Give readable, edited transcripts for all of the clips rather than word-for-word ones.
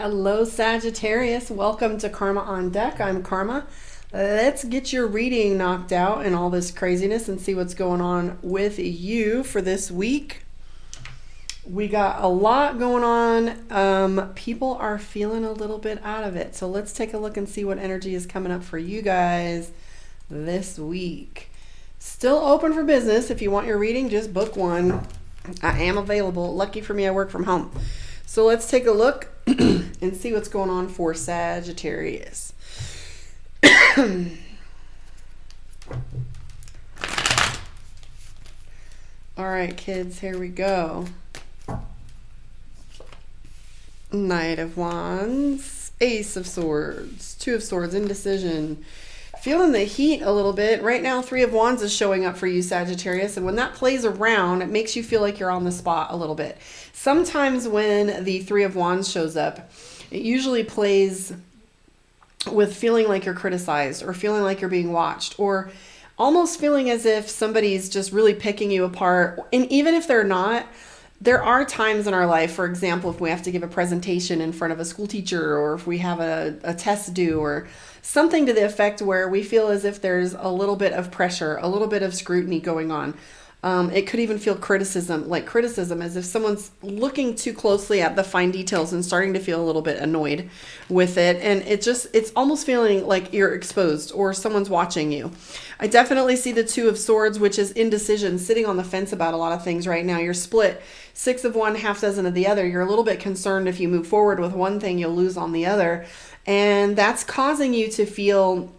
Hello, Sagittarius. Welcome to Karma on Deck. I'm Karma. Let's get your reading knocked out and all this craziness and see what's going on with you for this week. We got a lot going on. People are feeling a little bit out of it. So let's take a look and see what energy is coming up for you guys this week. Still open for business. If you want your reading, just book one. I am available. Lucky for me, I work from home. So let's take a look and see what's going on for Sagittarius. All right, kids, here we go. Knight of Wands, Ace of Swords, Two of Swords, indecision. Feeling the heat a little bit. Right now, Three of Wands is showing up for you, Sagittarius. And when that plays around, it makes you feel like you're on the spot a little bit. Sometimes when the Three of Wands shows up, it usually plays with feeling like you're criticized or feeling like you're being watched or almost feeling as if somebody's just really picking you apart. And even if they're not, there are times in our life, for example, if we have to give a presentation in front of a school teacher or if we have a test due or something to the effect where we feel as if there's a little bit of pressure, a little bit of scrutiny going on. It could even feel criticism, as if someone's looking too closely at the fine details and starting to feel a little bit annoyed with it. And it's almost feeling like you're exposed or someone's watching you. I definitely see the Two of Swords, which is indecision, sitting on the fence about a lot of things right now. You're split, 6 of one, half dozen of the other. You're a little bit concerned if you move forward with one thing, you'll lose on the other. And that's causing you to feel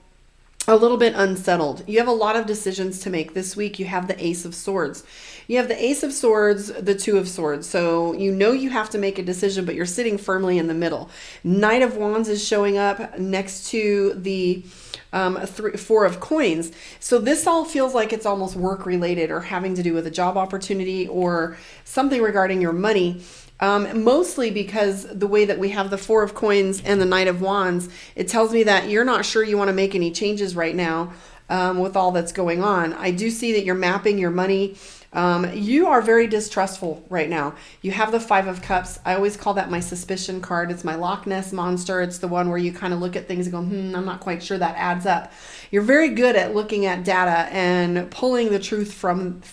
a little bit unsettled. You have a lot of decisions to make this week. You have the Ace of Swords. You have the Ace of Swords, the Two of Swords. So you know you have to make a decision, but you're sitting firmly in the middle. Knight of Wands is showing up next to the Four of Coins. So this all feels like it's almost work related or having to do with a job opportunity or something regarding your money. Mostly because the way that we have the Four of Coins and the Knight of Wands, it tells me that you're not sure you want to make any changes right now with all that's going on. I do see that you're mapping your money. You are very distrustful right now. You have the Five of Cups. I always call that my suspicion card. It's my Loch Ness monster. It's the one where you kind of look at things and go, I'm not quite sure that adds up. You're very good at looking at data and pulling the truth from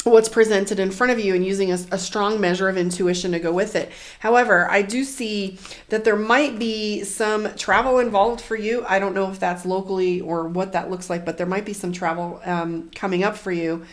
what's presented in front of you and using a strong measure of intuition to go with it. However, I do see that there might be some travel involved for you. I don't know if that's locally or what that looks like, but there might be some travel coming up for you.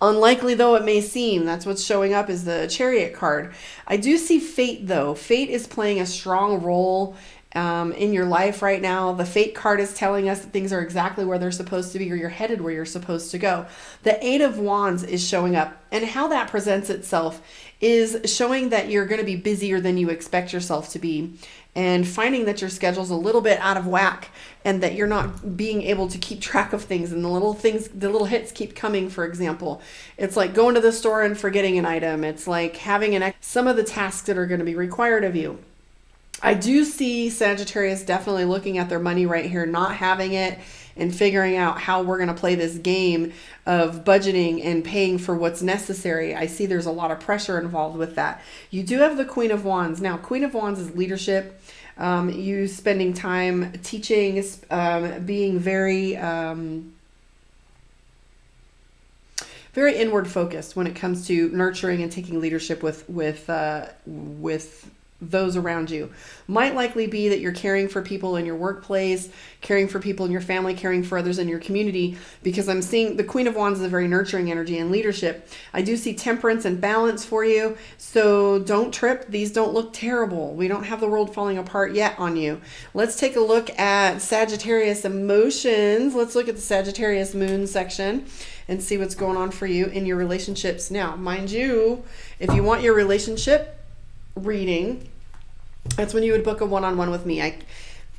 Unlikely though it may seem, that's what's showing up is the Chariot card. I do see fate though. Fate is playing a strong role in your life right now. The Fate card is telling us that things are exactly where they're supposed to be or you're headed where you're supposed to go. The Eight of Wands is showing up, and how that presents itself is showing that you're going to be busier than you expect yourself to be and finding that your schedule's a little bit out of whack and that you're not being able to keep track of things and the little hits keep coming. For example, it's like going to the store and forgetting an item. It's like having some of the tasks that are going to be required of you. I do see Sagittarius definitely looking at their money right here, not having it and figuring out how we're going to play this game of budgeting and paying for what's necessary. I see there's a lot of pressure involved with that. You do have the Queen of Wands. Now, Queen of Wands is leadership. You spending time teaching, being very inward focused when it comes to nurturing and taking leadership with those around you. Might likely be that you're caring for people in your workplace, caring for people in your family, caring for others in your community, because I'm seeing the Queen of Wands is a very nurturing energy and leadership. I do see temperance and balance for you, so don't trip. These don't look terrible. We don't have the world falling apart yet on you. Let's take a look at Sagittarius emotions. Let's look at the Sagittarius moon section and see what's going on for you in your relationships. Now, mind you, if you want your relationship reading, that's when you would book a one-on-one with me.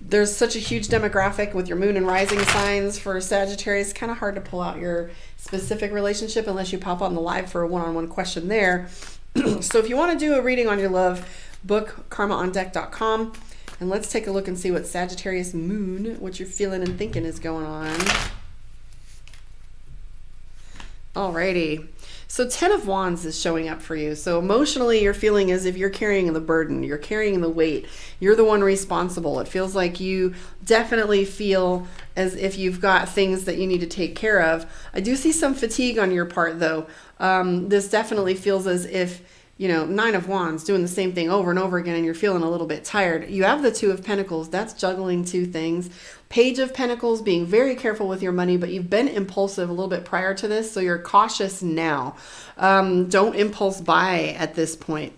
There's such a huge demographic with your moon and rising signs for Sagittarius. Kind of hard to pull out your specific relationship unless you pop on the live for a one-on-one question there. So if you want to do a reading on your love, book karmaondeck.com and let's take a look and see what Sagittarius moon, what you're feeling and thinking is going on. Alrighty. So 10 of Wands is showing up for you. So emotionally, you're feeling as if you're carrying the burden, you're carrying the weight, you're the one responsible. It feels like you definitely feel as if you've got things that you need to take care of. I do see some fatigue on your part, though. This definitely feels as if, you know, 9 of Wands, doing the same thing over and over again, and you're feeling a little bit tired. You have the 2 of Pentacles. That's juggling 2 things. Page of Pentacles, being very careful with your money, but you've been impulsive a little bit prior to this, so you're cautious now. Don't impulse buy at this point.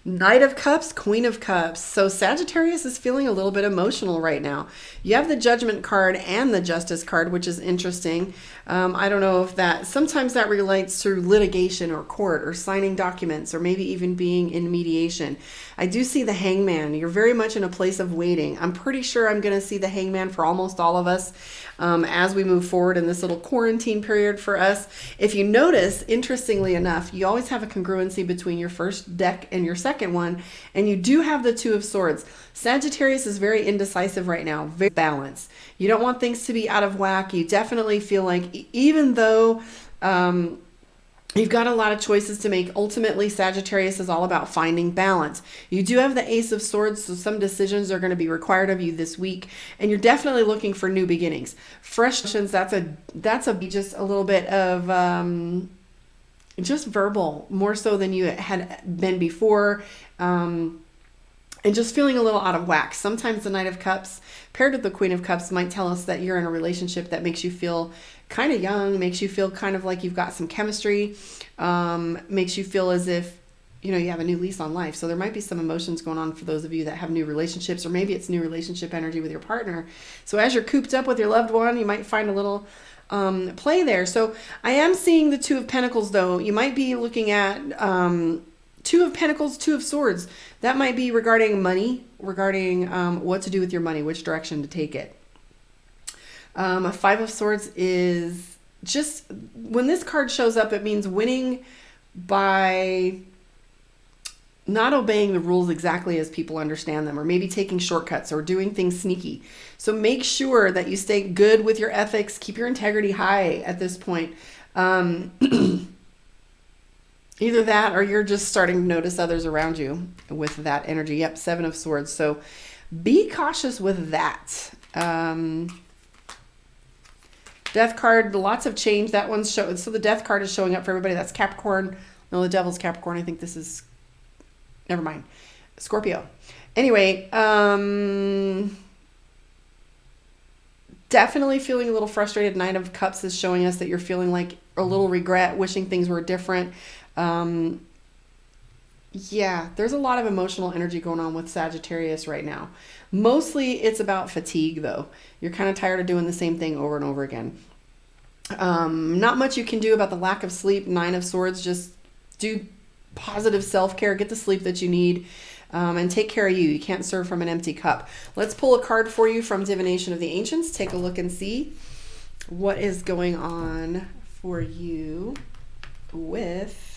Knight of Cups, Queen of Cups. So Sagittarius is feeling a little bit emotional right now. You have the Judgment card and the Justice card, which is interesting. I don't know if that, sometimes that relates to litigation or court or signing documents or maybe even being in mediation. I do see the Hangman. You're very much in a place of waiting. I'm pretty sure I'm going to see the Hangman for almost all of us as we move forward in this little quarantine period for us. If you notice, interestingly enough, you always have a congruency between your first deck and your second one, and you do have the 2 of Swords. Sagittarius is very indecisive right now, very balanced. You don't want things to be out of whack. You definitely feel like even though you've got a lot of choices to make, ultimately Sagittarius is all about finding balance. You do have the Ace of Swords, so some decisions are going to be required of you this week, and you're definitely looking for new beginnings. Frustrations, that's a just a little bit of just verbal, more so than you had been before. And just feeling a little out of whack. Sometimes the Knight of Cups paired with the Queen of Cups might tell us that you're in a relationship that makes you feel kind of young, makes you feel kind of like you've got some chemistry, makes you feel as if, you know, you have a new lease on life. So there might be some emotions going on for those of you that have new relationships, or maybe it's new relationship energy with your partner. So as you're cooped up with your loved one, you might find a little play there. So I am seeing the 2 of Pentacles, though. You might be looking at 2 of Pentacles, 2 of Swords. That might be regarding money, regarding what to do with your money, which direction to take it. A 5 of Swords is just, when this card shows up, it means winning by not obeying the rules exactly as people understand them, or maybe taking shortcuts or doing things sneaky. So make sure that you stay good with your ethics, keep your integrity high at this point. Either that, or you're just starting to notice others around you with that energy. Yep, 7 of Swords. So be cautious with that. Death card, lots of change. That one's showing. So the Death card is showing up for everybody. That's Capricorn. No, the Devil's Capricorn. I think this is, never mind, Scorpio. Anyway, definitely feeling a little frustrated. Knight of Cups is showing us that you're feeling like a little regret, wishing things were different. Yeah, there's a lot of emotional energy going on with Sagittarius right now. Mostly it's about fatigue, though. You're kind of tired of doing the same thing over and over again. Not much you can do about the lack of sleep. 9 of Swords, just do positive self-care, get the sleep that you need, and take care of you. You can't serve from an empty cup. Let's pull a card for you from Divination of the Ancients. Take a look and see what is going on for you with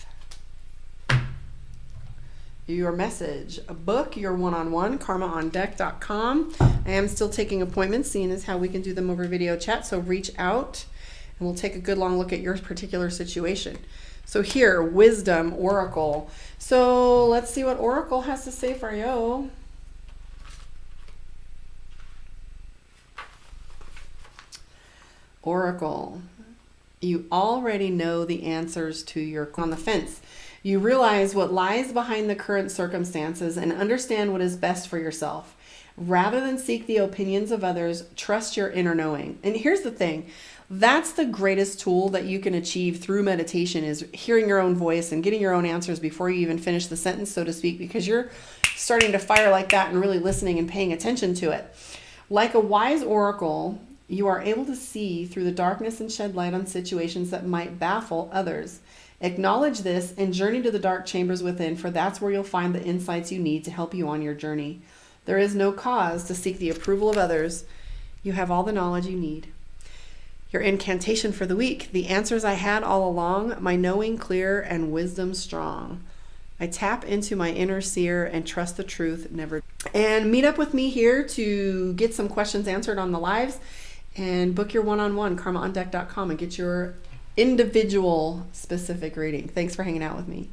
your message. Book your one-on-one, karmaondeck.com. I am still taking appointments, seeing as how we can do them over video chat. So reach out and we'll take a good long look at your particular situation. So here, Wisdom Oracle. So let's see what Oracle has to say for you. Oracle, you already know the answers to your on the fence. You realize what lies behind the current circumstances and understand what is best for yourself. Rather than seek the opinions of others, trust your inner knowing. And here's the thing. That's the greatest tool that you can achieve through meditation, is hearing your own voice and getting your own answers before you even finish the sentence, so to speak, because you're starting to fire like that and really listening and paying attention to it. Like a wise oracle, you are able to see through the darkness and shed light on situations that might baffle others. Acknowledge this and journey to the dark chambers within, for that's where you'll find the insights you need to help you on your journey. There is no cause to seek the approval of others. You have all the knowledge you need. Your incantation for the week: the answers I had all along, my knowing clear and wisdom strong. I tap into my inner seer and trust the truth never. And meet up with me here to get some questions answered on the lives, and book your one-on-one, karmaondeck.com, and get your individual specific reading. Thanks for hanging out with me.